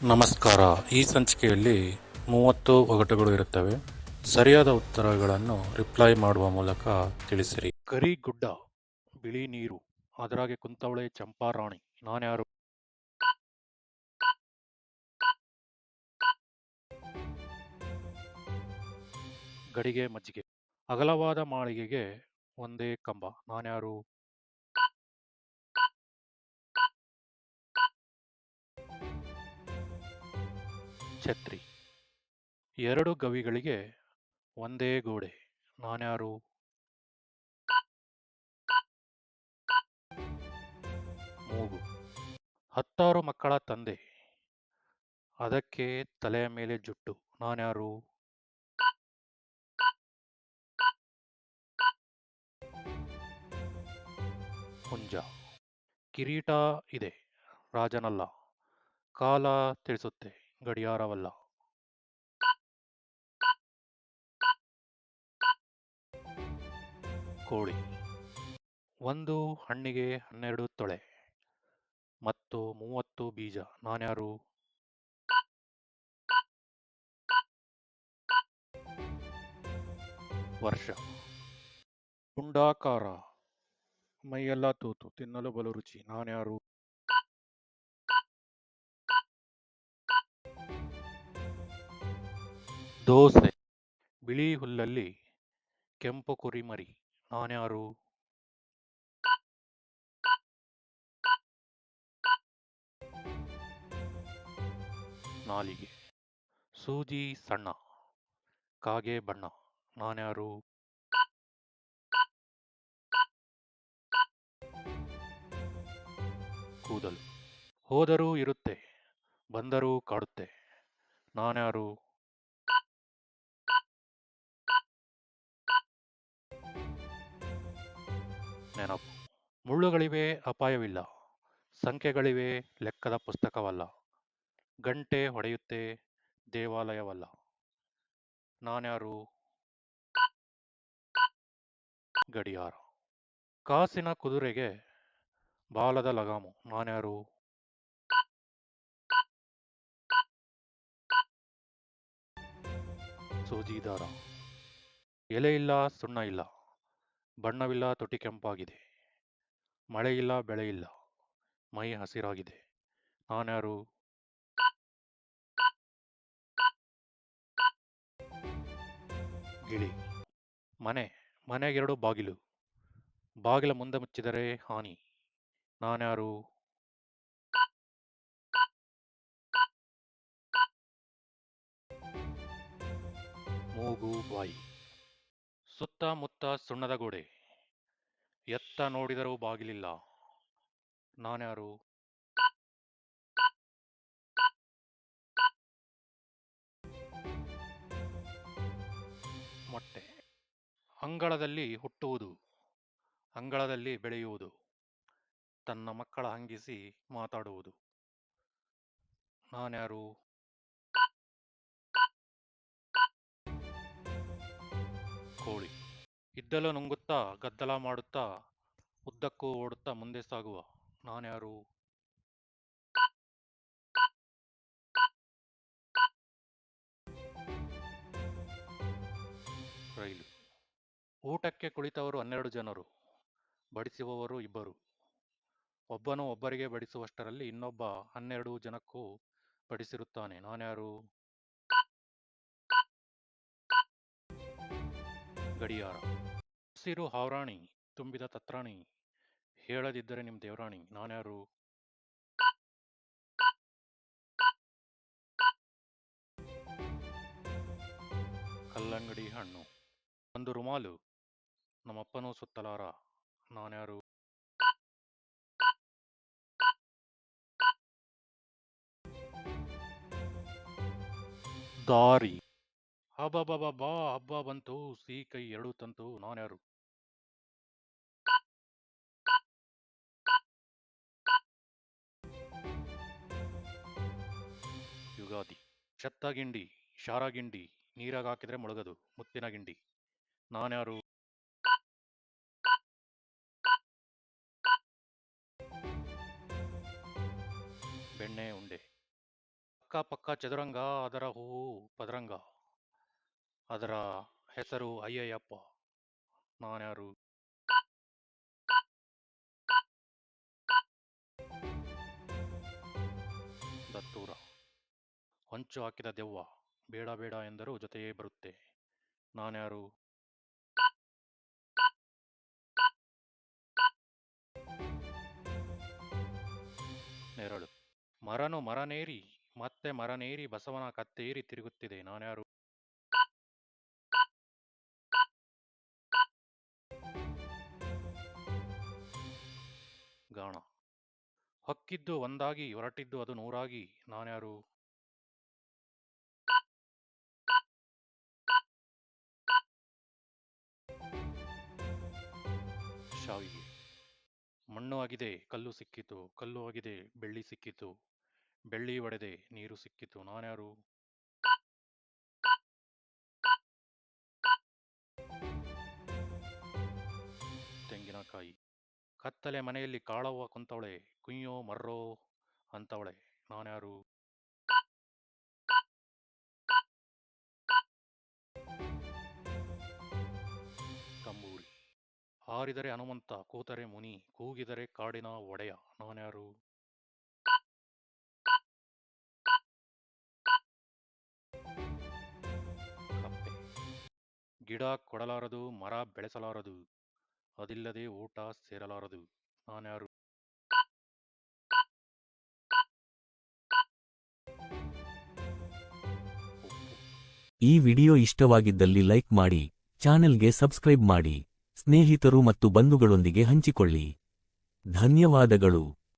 ನಮಸ್ಕಾರ. ಈ ಸಂಚಿಕೆಯಲ್ಲಿ 30 ಒಗಟುಗಳು ಇರುತ್ತವೆ. ಸರಿಯಾದ ಉತ್ತರಗಳನ್ನು ರಿಪ್ಲೈ ಮಾಡುವ ಮೂಲಕ ತಿಳಿಸಿರಿ. ಕರಿ ಗುಡ್ಡ, ಬಿಳಿ ನೀರು, ಅದರಾಗೆ ಕುಂತವಳೆ ಚಂಪಾರಾಣಿ, ನಾನ್ಯಾರು? ಗಡಿಗೆ ಮಜ್ಜಿಗೆ, ಅಗಲವಾದ ಮಾಳಿಗೆಗೆ ಒಂದೇ ಕಂಬ, ನಾನ್ಯಾರು? ಛತ್ರಿ, ಎರಡು ಗವಿಗಳಿಗೆ ಒಂದೇ ಗೋಡೆ, ನಾನ್ಯಾರು? ಮೂಗು, 10 ಮಕ್ಕಳ ತಂದೆ, ಅದಕ್ಕೆ ತಲೆಯ ಮೇಲೆ ಜುಟ್ಟು, ನಾನ್ಯಾರು? ಹುಂಜ, ಕಿರೀಟ ಇದೆ, ರಾಜನಲ್ಲ, ಕಾಲ ತಿಳಿಸುತ್ತೆ, ಗಡಿಯಾರವಲ್ಲ. ಕೋಳಿ, ಒಂದು ಹಣ್ಣಿಗೆ 12 ತೊಳೆ ಮತ್ತು 30 ಬೀಜ, ನಾನ್ಯಾರು? ವರ್ಷ, ಪುಂಡಾಕಾರ, ಮೈಯೆಲ್ಲ ತೂತು, ತಿನ್ನಲು ಬಲು ರುಚಿ, ನಾನ್ಯಾರು? ದೋಸೆ, ಬಿಳಿ ಹುಲ್ಲಲ್ಲಿ ಕೆಂಪು ಕುರಿಮರಿ, ನಾನ್ಯಾರು? ನಾಲಿಗೆ, ಸೂಜಿ ಸಣ್ಣ, ಕಾಗೆ ಬಣ್ಣ, ನಾನ್ಯಾರು? ಕೂದಲು, ಹೋದರೂ ಇರುತ್ತೆ, ಬಂದರೂ ಕಾಡುತ್ತೆ, ನಾನ್ಯಾರು? ನೆನಪು, ಮುಳ್ಳುಗಳಿವೆ, ಅಪಾಯವಿಲ್ಲ, ಸಂಖ್ಯೆಗಳಿವೆ, ಲೆಕ್ಕದ ಪುಸ್ತಕವಲ್ಲ, ಗಂಟೆ ಹೊಡೆಯುತ್ತೆ, ದೇವಾಲಯವಲ್ಲ, ನಾನ್ಯಾರು? ಗಡಿಯಾರ, ಕಾಸಿನ ಕುದುರೆಗೆ ಬಾಲದ ಲಗಾಮು, ನಾನ್ಯಾರು? ಸೂಜಿದಾರ, ಎಲೆ ಇಲ್ಲ, ಸುಣ್ಣ ಇಲ್ಲ, ಬಣ್ಣವಿಲ್ಲ, ತುಟಿ ಕೆಂಪಾಗಿದೆ, ಮಳೆ ಇಲ್ಲ, ಬೆಳೆ ಇಲ್ಲ, ಮೈ ಹಸಿರಾಗಿದೆ, ನಾನ್ಯಾರು? ಗಿಳಿ, ಮನೆ, ಮನೆಗೆರಡು ಬಾಗಿಲು, ಬಾಗಿಲ ಮುಂದೆ ಮುಚ್ಚಿದರೆ ಹಾನಿ, ನಾನ್ಯಾರು? ಮೂಗು ಬಾಯಿ, ಸುತ್ತಮುತ್ತ ಸುಣ್ಣದ ಗೋಡೆ, ಎತ್ತ ನೋಡಿದರೂ ಬಾಗಿಲಿಲ್ಲ, ನಾನ್ಯಾರು? ಮೊಟ್ಟೆ, ಅಂಗಳದಲ್ಲಿ ಹುಟ್ಟುವುದು, ಅಂಗಳದಲ್ಲಿ ಬೆಳೆಯುವುದು, ತನ್ನ ಮಕ್ಕಳ ಹಂಗಿಸಿ ಮಾತಾಡುವುದು, ನಾನ್ಯಾರು? ಕೋಳಿ, ಇದ್ದಲು ನುಂಗುತ್ತಾ, ಗದ್ದಲ ಮಾಡುತ್ತಾ, ಉದ್ದಕ್ಕೂ ಓಡುತ್ತಾ ಮುಂದೆ ಸಾಗುವ, ನಾನ್ಯಾರು? ರೈಲು, ಊಟಕ್ಕೆ ಕುಳಿತವರು 12 ಜನರು, ಬಡಿಸುವವರು ಇಬ್ಬರು, ಒಬ್ಬನು ಒಬ್ಬರಿಗೆ ಬಡಿಸುವಷ್ಟರಲ್ಲಿ ಇನ್ನೊಬ್ಬ 12 ಜನಕ್ಕೂ ಬಡಿಸಿರುತ್ತಾನೆ, ನಾನ್ಯಾರು? ಗಡಿಯಾರ, ಹಸಿರು ಹಾವರಾಣಿ, ತುಂಬಿದ ತತ್ರಾಣಿ, ಹೇಳದಿದ್ದರೆ ನಿಮ್ ದೇವರಾಣಿ, ನಾನ್ಯಾರು? ಕಲ್ಲಂಗಡಿ ಹಣ್ಣು, ಒಂದು ರುಮಾಲು, ನಮ್ಮಪ್ಪನೂ ಸುತ್ತಲಾರ, ನಾನ್ಯಾರು? ದಾರಿ, ಹಬ್ಬ ಹಬ್ಬ ಬಂತು, ಸಿಹಿ ಕೈ ಎರಡು ತಂತು, ನಾನ್ಯಾರು? ಯುಗಾದಿ, ಶತ್ತಗಿಂಡಿ, ಶಾರಗಿಂಡಿ, ನೀರಾಗ ಹಾಕಿದ್ರೆ ಮುಳುಗದು, ಮುತ್ತಿನ ಗಿಂಡಿ, ನಾನ್ಯಾರು? ಬೆಣ್ಣೆ ಉಂಡೆ, ಅಕ್ಕಪಕ್ಕ ಚದುರಂಗ, ಅದರ ಹೂವು ಪದರಂಗ, ಅದರ ಹೆಸರು ಅಯ್ಯಯ್ಯಪ್ಪ. ನಾನ್ಯಾರು? ದತ್ತೂರ. ಹೊಂಚು ಹಾಕಿದ ದೆವ್ವ, ಬೇಡ ಬೇಡ ಎಂದರೂ ಜೊತೆಯೇ ಬರುತ್ತೆ. ನಾನ್ಯಾರು? ನೆರಳು. ಮರನು ಮರನೇರಿ ಮತ್ತೆ ಮರನೇರಿ ಬಸವನ ಕತ್ತೇರಿ ತಿರುಗುತ್ತಿದೆ. ನಾನ್ಯಾರು? ಗಾಣ. ಹೊಕ್ಕಿದ್ದು ಒಂದಾಗಿ ಹೊರಟಿದ್ದು ಅದು ನೂರಾಗಿ. ನಾನ್ಯಾರು? ಶಾವಿಗೆ. ಮಣ್ಣು ಆಗಿದೆ ಕಲ್ಲು ಸಿಕ್ಕಿತು, ಕಲ್ಲು ಆಗಿದೆ ಬೆಳ್ಳಿ ಸಿಕ್ಕಿತು, ಬೆಳ್ಳಿ ಒಡೆದೆ ನೀರು ಸಿಕ್ಕಿತು. ನಾನ್ಯಾರು? ತೆಂಗಿನಕಾಯಿ. ಕತ್ತಲೆ ಮನೆಯಲ್ಲಿ ಕಾಳವ್ವ ಕುಂತವಳೆ, ಕುಯ್ಯೋ ಮರ್ರೋ ಅಂತವಳೆ. ನಾನ್ಯಾರು? ತಂಬೂರಿ. ಹಾರಿದರೆ ಹನುಮಂತ, ಕೂತರೆ ಮುನಿ, ಕೂಗಿದರೆ ಕಾಡಿನ ಒಡೆಯ. ನಾನ್ಯಾರು? ಕಪ್ಪೆ. ಗಿಡ ಕೊಡಲಾರದು, ಮರ ಬೆಳೆಸಲಾರದು, ಅದಿಲ್ಲದೆ ಊಟ ಸೇರಲಾರದು. ನಾನ್ಯಾರು? ಉಪ್ಪು. ಈ ವಿಡಿಯೋ ಇಷ್ಟವಾಗಿದ್ದಲ್ಲಿ ಲೈಕ್ ಮಾಡಿ, ಚಾನೆಲ್ಗೆ ಸಬ್ಸ್ಕ್ರೈಬ್ ಮಾಡಿ, ಸ್ನೇಹಿತರು ಮತ್ತು ಬಂಧುಗಳೊಂದಿಗೆ ಹಂಚಿಕೊಳ್ಳಿ. ಧನ್ಯವಾದಗಳು.